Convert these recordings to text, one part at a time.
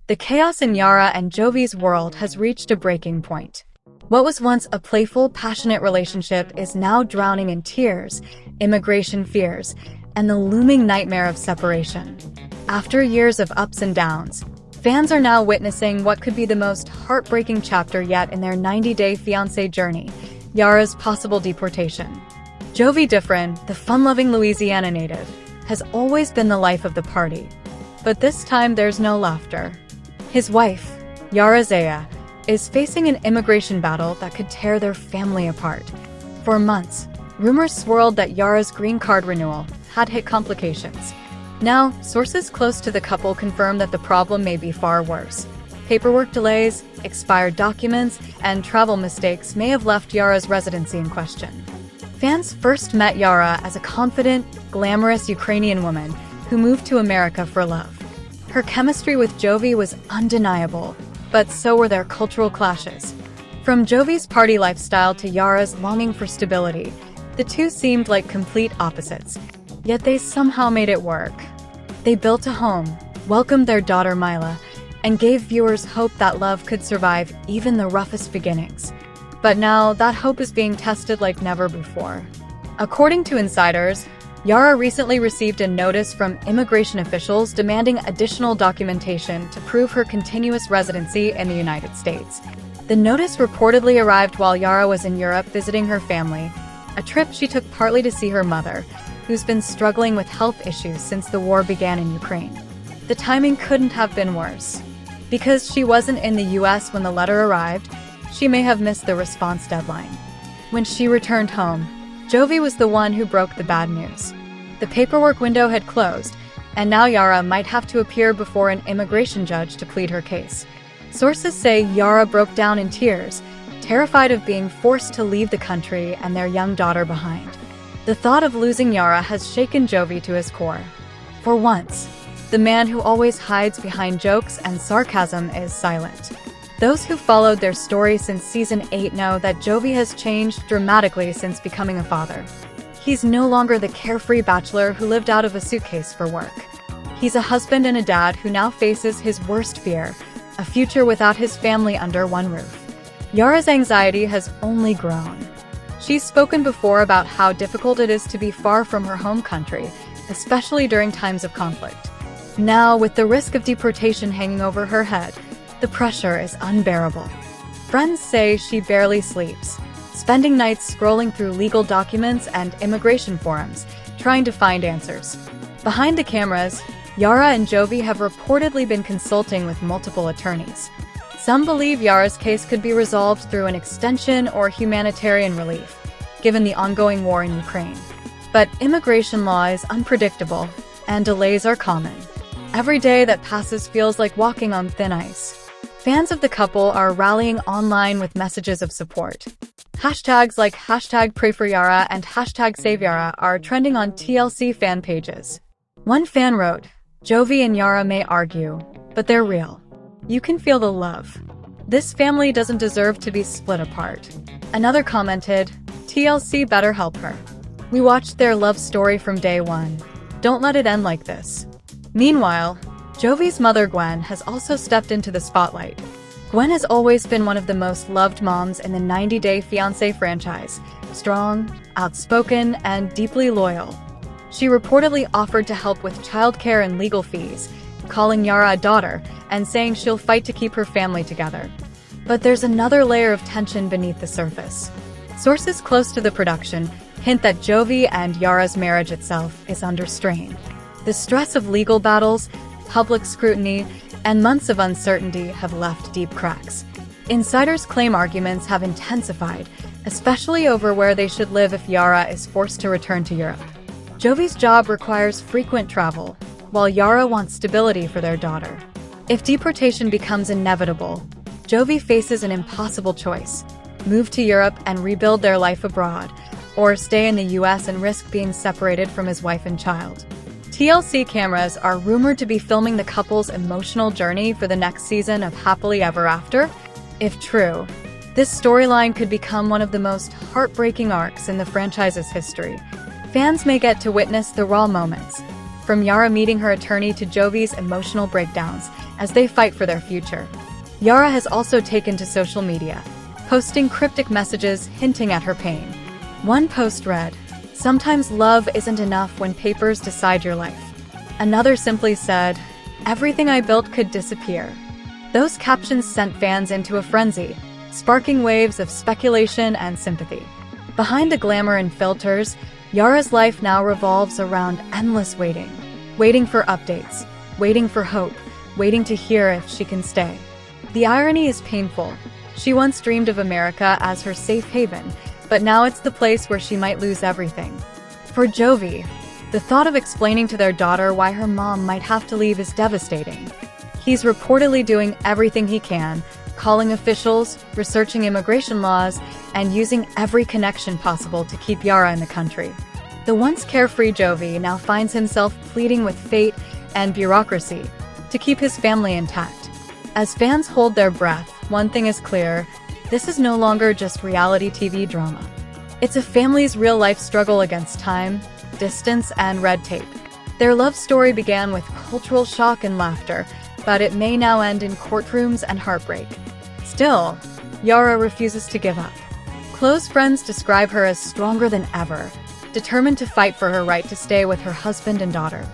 The chaos in Yara and Jovi's world has reached a breaking point. What was once a playful, passionate relationship is now drowning in tears, immigration fears, and the looming nightmare of separation. After years of ups and downs, fans are now witnessing what could be the most heartbreaking chapter yet in their 90-day fiancé journey, Yara's possible deportation. Jovi Diffrin, the fun-loving Louisiana native, has always been the life of the party. But this time there's no laughter. His wife, Yara Zaya, is facing an immigration battle that could tear their family apart. For months, rumors swirled that Yara's green card renewal had hit complications. Now, sources close to the couple confirm that the problem may be far worse. Paperwork delays, expired documents, and travel mistakes may have left Yara's residency in question. Fans first met Yara as a confident, glamorous Ukrainian woman who moved to America for love. Her chemistry with Jovi was undeniable, but so were their cultural clashes. From Jovi's party lifestyle to Yara's longing for stability, the two seemed like complete opposites. Yet they somehow made it work. They built a home, welcomed their daughter Mila, and gave viewers hope that love could survive even the roughest beginnings. But now, that hope is being tested like never before. According to insiders, Yara recently received a notice from immigration officials demanding additional documentation to prove her continuous residency in the United States. The notice reportedly arrived while Yara was in Europe visiting her family, a trip she took partly to see her mother, who's been struggling with health issues since the war began in Ukraine. The timing couldn't have been worse. Because she wasn't in the US when the letter arrived, she may have missed the response deadline. When she returned home, Jovi was the one who broke the bad news. The paperwork window had closed, and now Yara might have to appear before an immigration judge to plead her case. Sources say Yara broke down in tears, terrified of being forced to leave the country and their young daughter behind. The thought of losing Yara has shaken Jovi to his core. For once, the man who always hides behind jokes and sarcasm is silent. Those who followed their story since season 8 know that Jovi has changed dramatically since becoming a father. He's no longer the carefree bachelor who lived out of a suitcase for work. He's a husband and a dad who now faces his worst fear, a future without his family under one roof. Yara's anxiety has only grown. She's spoken before about how difficult it is to be far from her home country, especially during times of conflict. Now, with the risk of deportation hanging over her head, the pressure is unbearable. Friends say she barely sleeps, spending nights scrolling through legal documents and immigration forums, trying to find answers. Behind the cameras, Yara and Jovi have reportedly been consulting with multiple attorneys. Some believe Yara's case could be resolved through an extension or humanitarian relief, given the ongoing war in Ukraine. But immigration law is unpredictable, and delays are common. Every day that passes feels like walking on thin ice. Fans of the couple are rallying online with messages of support. Hashtags like #PrayForYara and #SaveYara are trending on TLC fan pages. One fan wrote, "Jovi and Yara may argue, but they're real. You can feel the love. This family doesn't deserve to be split apart." Another commented, "TLC better help her. We watched their love story from day one. Don't let it end like this." Meanwhile, Jovi's mother Gwen has also stepped into the spotlight. Gwen has always been one of the most loved moms in the 90-Day Fiancé franchise, strong, outspoken, and deeply loyal. She reportedly offered to help with childcare and legal fees, calling Yara a daughter and saying she'll fight to keep her family together. But there's another layer of tension beneath the surface. Sources close to the production hint that Jovi and Yara's marriage itself is under strain. The stress of legal battles, public scrutiny, and months of uncertainty have left deep cracks. Insiders claim arguments have intensified, especially over where they should live if Yara is forced to return to Europe. Jovi's job requires frequent travel, while Yara wants stability for their daughter. If deportation becomes inevitable, Jovi faces an impossible choice: move to Europe and rebuild their life abroad, or stay in the US and risk being separated from his wife and child. TLC cameras are rumored to be filming the couple's emotional journey for the next season of Happily Ever After. If true, this storyline could become one of the most heartbreaking arcs in the franchise's history. Fans may get to witness the raw moments, from Yara meeting her attorney to Jovi's emotional breakdowns, as they fight for their future. Yara has also taken to social media, posting cryptic messages hinting at her pain. One post read, "Sometimes love isn't enough when papers decide your life." Another simply said, "Everything I built could disappear." Those captions sent fans into a frenzy, sparking waves of speculation and sympathy. Behind the glamour and filters, Yara's life now revolves around endless waiting. Waiting for updates, waiting for hope, waiting to hear if she can stay. The irony is painful. She once dreamed of America as her safe haven, but now it's the place where she might lose everything. For Jovi, the thought of explaining to their daughter why her mom might have to leave is devastating. He's reportedly doing everything he can, calling officials, researching immigration laws, and using every connection possible to keep Yara in the country. The once carefree Jovi now finds himself pleading with fate and bureaucracy to keep his family intact. As fans hold their breath, one thing is clear: this is no longer just reality TV drama. It's a family's real-life struggle against time, distance, and red tape. Their love story began with cultural shock and laughter, but it may now end in courtrooms and heartbreak. Still, Yara refuses to give up. Close friends describe her as stronger than ever, determined to fight for her right to stay with her husband and daughter.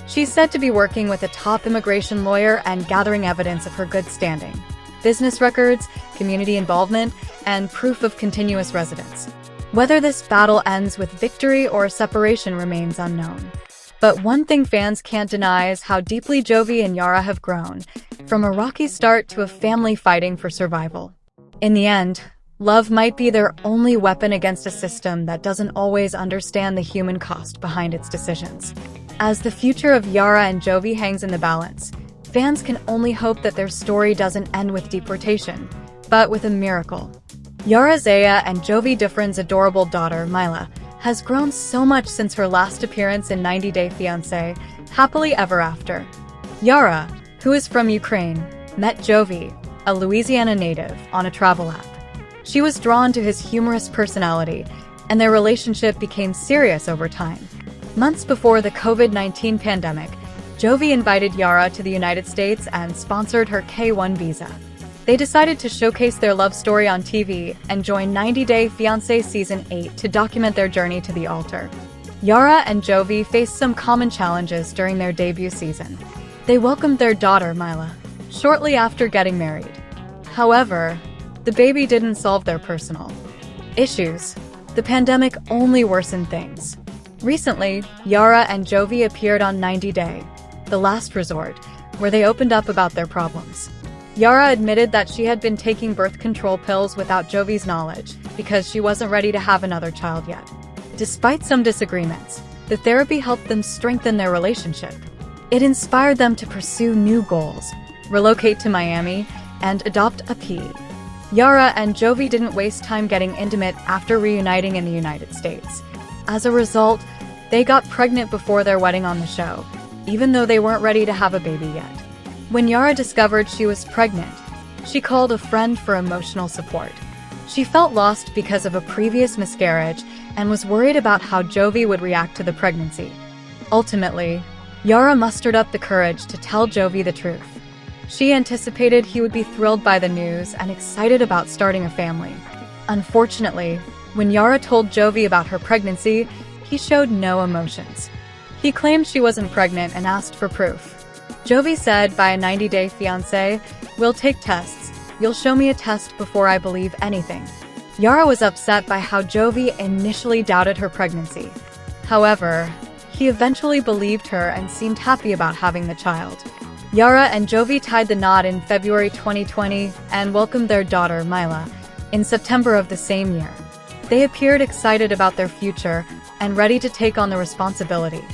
She's said to be working with a top immigration lawyer and gathering evidence of her good standing: business records, community involvement, and proof of continuous residence. Whether this battle ends with victory or separation remains unknown. But one thing fans can't deny is how deeply Jovi and Yara have grown, from a rocky start to a family fighting for survival. In the end, love might be their only weapon against a system that doesn't always understand the human cost behind its decisions. As the future of Yara and Jovi hangs in the balance, fans can only hope that their story doesn't end with deportation, but with a miracle. Yara Zaya and Jovi Differin's adorable daughter, Mila, has grown so much since her last appearance in 90 Day Fiancé, Happily Ever After. Yara, who is from Ukraine, met Jovi, a Louisiana native, on a travel app. She was drawn to his humorous personality, and their relationship became serious over time. Months before the COVID-19 pandemic, Jovi invited Yara to the United States and sponsored her K-1 visa. They decided to showcase their love story on TV and join 90 Day Fiancé Season 8 to document their journey to the altar. Yara and Jovi faced some common challenges during their debut season. They welcomed their daughter, Mila, shortly after getting married. However, the baby didn't solve their personal issues. The pandemic only worsened things. Recently, Yara and Jovi appeared on 90 Day, The Last Resort, where they opened up about their problems. Yara admitted that she had been taking birth control pills without Jovi's knowledge because she wasn't ready to have another child yet. Despite some disagreements, the therapy helped them strengthen their relationship. It inspired them to pursue new goals, relocate to Miami, and adopt a pea. Yara and Jovi didn't waste time getting intimate after reuniting in the United States. As a result, they got pregnant before their wedding on the show, even though they weren't ready to have a baby yet. When Yara discovered she was pregnant, she called a friend for emotional support. She felt lost because of a previous miscarriage and was worried about how Jovi would react to the pregnancy. Ultimately, Yara mustered up the courage to tell Jovi the truth. She anticipated he would be thrilled by the news and excited about starting a family. Unfortunately, when Yara told Jovi about her pregnancy, he showed no emotions. He claimed she wasn't pregnant and asked for proof. Jovi said, by a 90 Day Fiancé, "We'll take tests. You'll show me a test before I believe anything." Yara was upset by how Jovi initially doubted her pregnancy. However, he eventually believed her and seemed happy about having the child. Yara and Jovi tied the knot in February 2020 and welcomed their daughter, Mila, in September of the same year. They appeared excited about their future and ready to take on the responsibility.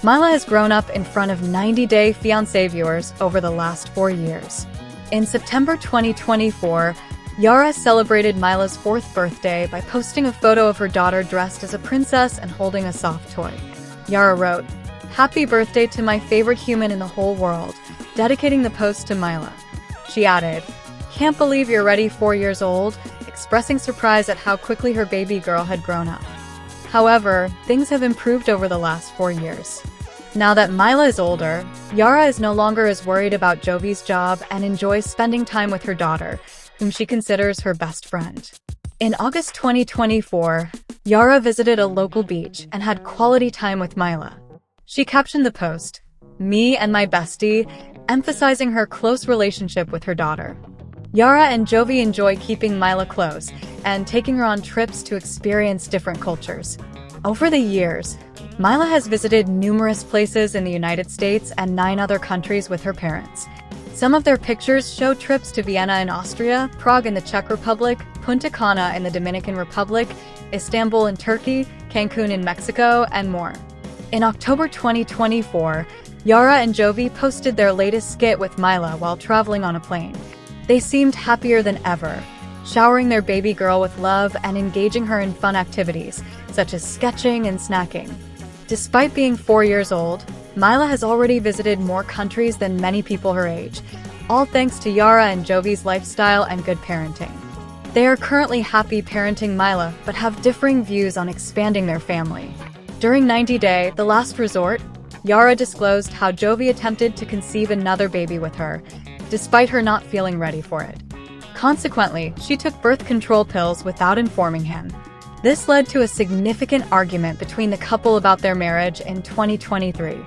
Mila has grown up in front of 90 Day Fiancé viewers over the last 4 years. In September 2024, Yara celebrated Mila's 4th birthday by posting a photo of her daughter dressed as a princess and holding a soft toy. Yara wrote, "Happy birthday to my favorite human in the whole world," dedicating the post to Mila. She added, "Can't believe you're already 4 years old," expressing surprise at how quickly her baby girl had grown up. However, things have improved over the last 4 years. Now that Mila is older, Yara is no longer as worried about Jovi's job and enjoys spending time with her daughter, whom she considers her best friend. In August 2024, Yara visited a local beach and had quality time with Mila. She captioned the post, "Me and my bestie," emphasizing her close relationship with her daughter. Yara and Jovi enjoy keeping Mila close and taking her on trips to experience different cultures. Over the years, Mila has visited numerous places in the United States and 9 other countries with her parents. Some of their pictures show trips to Vienna in Austria, Prague in the Czech Republic, Punta Cana in the Dominican Republic, Istanbul in Turkey, Cancun in Mexico, and more. In October 2024, Yara and Jovi posted their latest skit with Mila while traveling on a plane. They seemed happier than ever, showering their baby girl with love and engaging her in fun activities, such as sketching and snacking. Despite being 4 years old, Mila has already visited more countries than many people her age, all thanks to Yara and Jovi's lifestyle and good parenting. They are currently happy parenting Mila, but have differing views on expanding their family. During 90 Day, The Last Resort, Yara disclosed how Jovi attempted to conceive another baby with her, despite her not feeling ready for it. Consequently, she took birth control pills without informing him. This led to a significant argument between the couple about their marriage in 2023.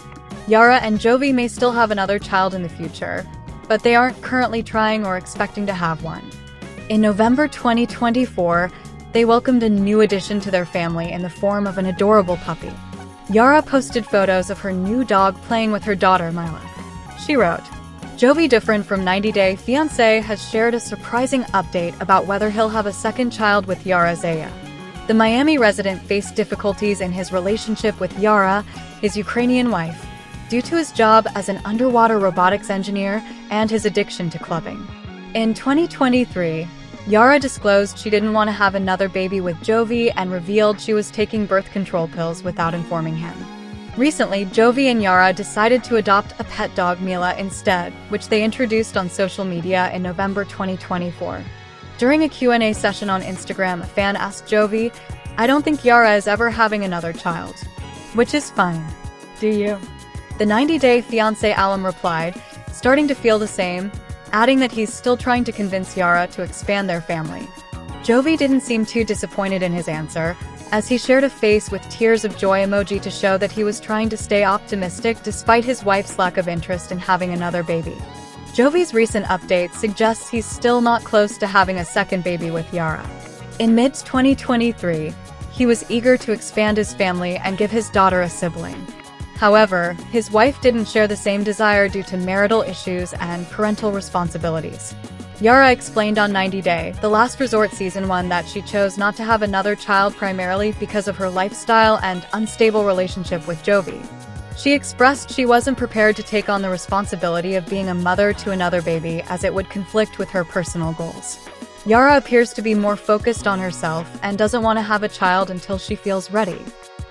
Yara and Jovi may still have another child in the future, but they aren't currently trying or expecting to have one. In November 2024, they welcomed a new addition to their family in the form of an adorable puppy. Yara posted photos of her new dog playing with her daughter, Mila. She wrote, "Jovi, different from 90 Day Fiancé, has shared a surprising update about whether he'll have a second child with Yara Zaya." The Miami resident faced difficulties in his relationship with Yara, his Ukrainian wife, due to his job as an underwater robotics engineer and his addiction to clubbing. In 2023, Yara disclosed she didn't want to have another baby with Jovi and revealed she was taking birth control pills without informing him. Recently, Jovi and Yara decided to adopt a pet dog, Mila, instead, which they introduced on social media in November 2024. During a Q&A session on Instagram, a fan asked Jovi, "I don't think Yara is ever having another child." "Which is fine. Do you?" The 90 Day Fiancé alum replied, starting to feel the same, adding that he's still trying to convince Yara to expand their family. Jovi didn't seem too disappointed in his answer, as he shared a face with tears of joy emoji to show that he was trying to stay optimistic despite his wife's lack of interest in having another baby. Jovi's recent update suggests he's still not close to having a second baby with Yara. In mid-2023, he was eager to expand his family and give his daughter a sibling. However, his wife didn't share the same desire due to marital issues and parental responsibilities. Yara explained on 90 Day, The Last Resort Season 1 that she chose not to have another child primarily because of her lifestyle and unstable relationship with Jovi. She expressed she wasn't prepared to take on the responsibility of being a mother to another baby as it would conflict with her personal goals. Yara appears to be more focused on herself and doesn't want to have a child until she feels ready.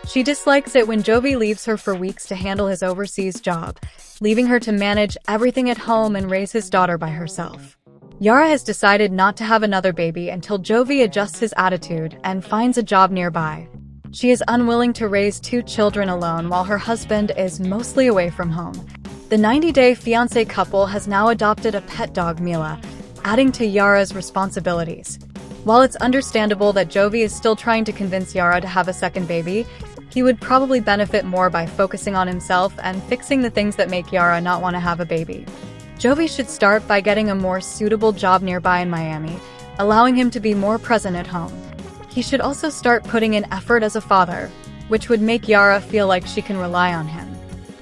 She dislikes it when Jovi leaves her for weeks to handle his overseas job, leaving her to manage everything at home and raise his daughter by herself. Yara has decided not to have another baby until Jovi adjusts his attitude and finds a job nearby. She is unwilling to raise 2 children alone while her husband is mostly away from home. The 90 Day Fiancé couple has now adopted a pet dog, Mila, adding to Yara's responsibilities. While it's understandable that Jovi is still trying to convince Yara to have a second baby, he would probably benefit more by focusing on himself and fixing the things that make Yara not want to have a baby. Jovi should start by getting a more suitable job nearby in Miami, allowing him to be more present at home. He should also start putting in effort as a father, which would make Yara feel like she can rely on him.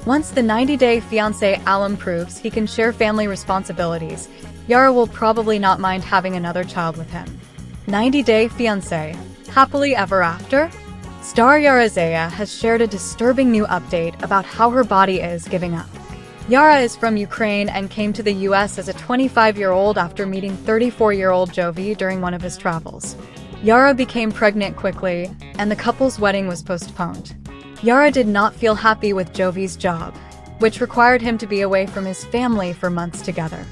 Once the 90 Day Fiancé alum proves he can share family responsibilities, Yara will probably not mind having another child with him. 90 Day Fiancé, Happily Ever After? Star Yara Zaya has shared a disturbing new update about how her body is giving up. Yara is from Ukraine and came to the US as a 25-year-old after meeting 34-year-old Jovi during one of his travels. Yara became pregnant quickly, and the couple's wedding was postponed. Yara did not feel happy with Jovi's job, which required him to be away from his family for months together.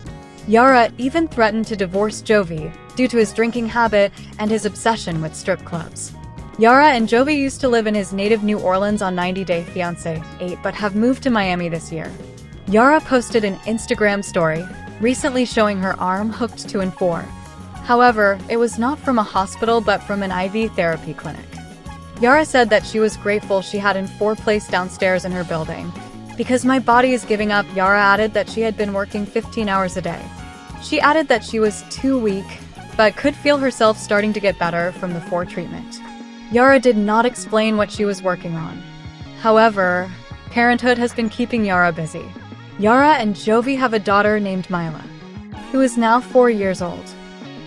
Yara even threatened to divorce Jovi due to his drinking habit and his obsession with strip clubs. Yara and Jovi used to live in his native New Orleans on 90 Day Fiancé 8 but have moved to Miami this year. Yara posted an Instagram story recently showing her arm hooked to an 4. However, it was not from a hospital but from an IV therapy clinic. Yara said that she was grateful she had an 4 placed downstairs in her building. Because my body is giving up, Yara added that she had been working 15 hours a day. She added that she was too weak, but could feel herself starting to get better from the 4 treatment. Yara did not explain what she was working on. However, parenthood has been keeping Yara busy. Yara and Jovi have a daughter named Mila, who is now 4 years old.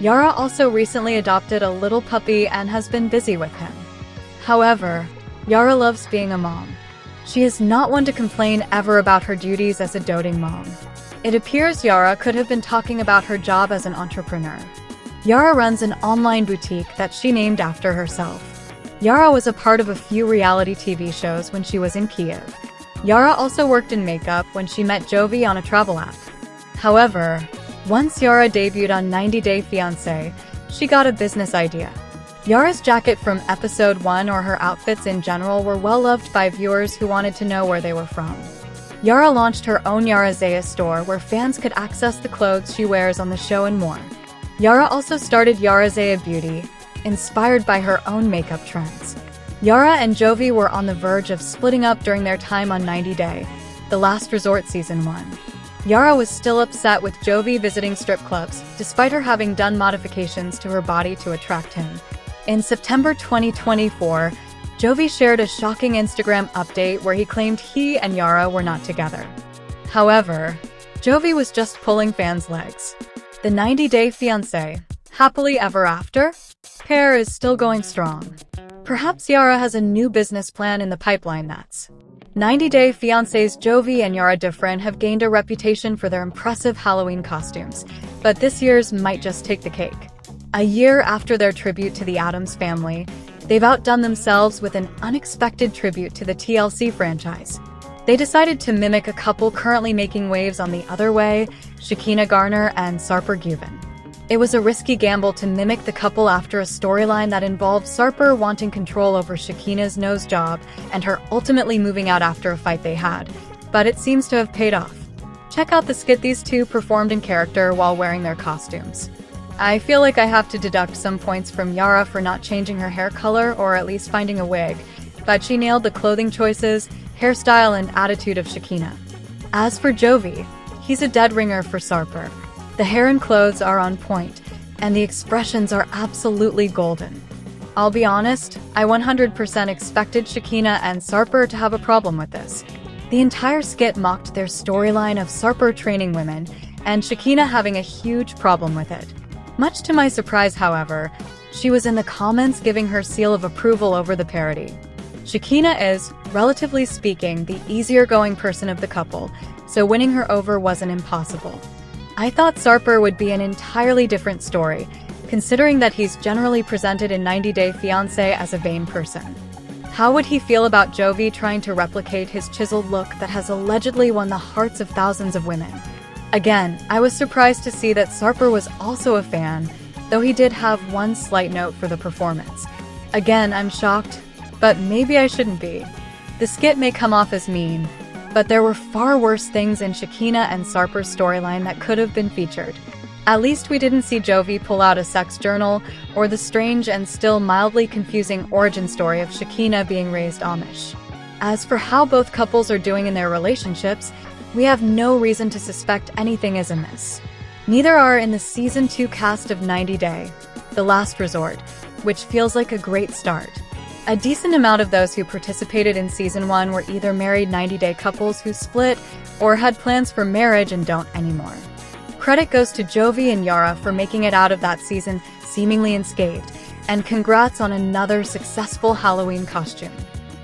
Yara also recently adopted a little puppy and has been busy with him. However, Yara loves being a mom. She is not one to complain ever about her duties as a doting mom. It appears Yara could have been talking about her job as an entrepreneur. Yara runs an online boutique that she named after herself. Yara was a part of a few reality TV shows when she was in Kiev. Yara also worked in makeup when she met Jovi on a travel app. However, once Yara debuted on 90 Day Fiancé, she got a business idea. Yara's jacket from episode 1 or her outfits in general were well loved by viewers who wanted to know where they were from. Yara launched her own Yara Zaya store where fans could access the clothes she wears on the show and more. Yara also started Yara Zaya Beauty, inspired by her own makeup trends. Yara and Jovi were on the verge of splitting up during their time on 90 Day, The Last Resort Season 1. Yara was still upset with Jovi visiting strip clubs, despite her having done modifications to her body to attract him. In September 2024, Jovi shared a shocking Instagram update where he claimed he and Yara were not together. However, Jovi was just pulling fans' legs. The 90 Day Fiancé, happily ever after, pair is still going strong. Perhaps Yara has a new business plan in the pipeline that's 90 Day Fiancé's Jovi and Yara Different have gained a reputation for their impressive Halloween costumes, but this year's might just take the cake. A year after their tribute to the Addams family, they've outdone themselves with an unexpected tribute to the TLC franchise. They decided to mimic a couple currently making waves on the other way, Shekinah Garner and Sarper Guven. It was a risky gamble to mimic the couple after a storyline that involved Sarper wanting control over Shekinah's nose job and her ultimately moving out after a fight they had, but it seems to have paid off. Check out the skit these two performed in character while wearing their costumes. I feel like I have to deduct some points from Yara for not changing her hair color or at least finding a wig, but she nailed the clothing choices, hairstyle, and attitude of Shekinah. As for Jovi, he's a dead ringer for Sarper. The hair and clothes are on point, and the expressions are absolutely golden. I'll be honest, I 100% expected Shekinah and Sarper to have a problem with this. The entire skit mocked their storyline of Sarper training women, and Shekinah having a huge problem with it. Much to my surprise, however, she was in the comments giving her seal of approval over the parody. Shekinah is, relatively speaking, the easier-going person of the couple, so winning her over wasn't impossible. I thought Sarper would be an entirely different story, considering that he's generally presented in 90 Day Fiancé as a vain person. How would he feel about Jovi trying to replicate his chiseled look that has allegedly won the hearts of thousands of women? Again, I was surprised to see that Sarper was also a fan, though he did have one slight note for the performance. Again, I'm shocked, but maybe I shouldn't be. The skit may come off as mean, but there were far worse things in Shekinah and Sarper's storyline that could have been featured. At least we didn't see Jovi pull out a sex journal, or the strange and still mildly confusing origin story of Shekinah being raised Amish. As for how both couples are doing in their relationships, we have no reason to suspect anything is amiss. Neither are in the Season 2 cast of 90 Day, The Last Resort, which feels like a great start. A decent amount of those who participated in Season 1 were either married 90 Day couples who split or had plans for marriage and don't anymore. Credit goes to Jovi and Yara for making it out of that season seemingly unscathed, and congrats on another successful Halloween costume.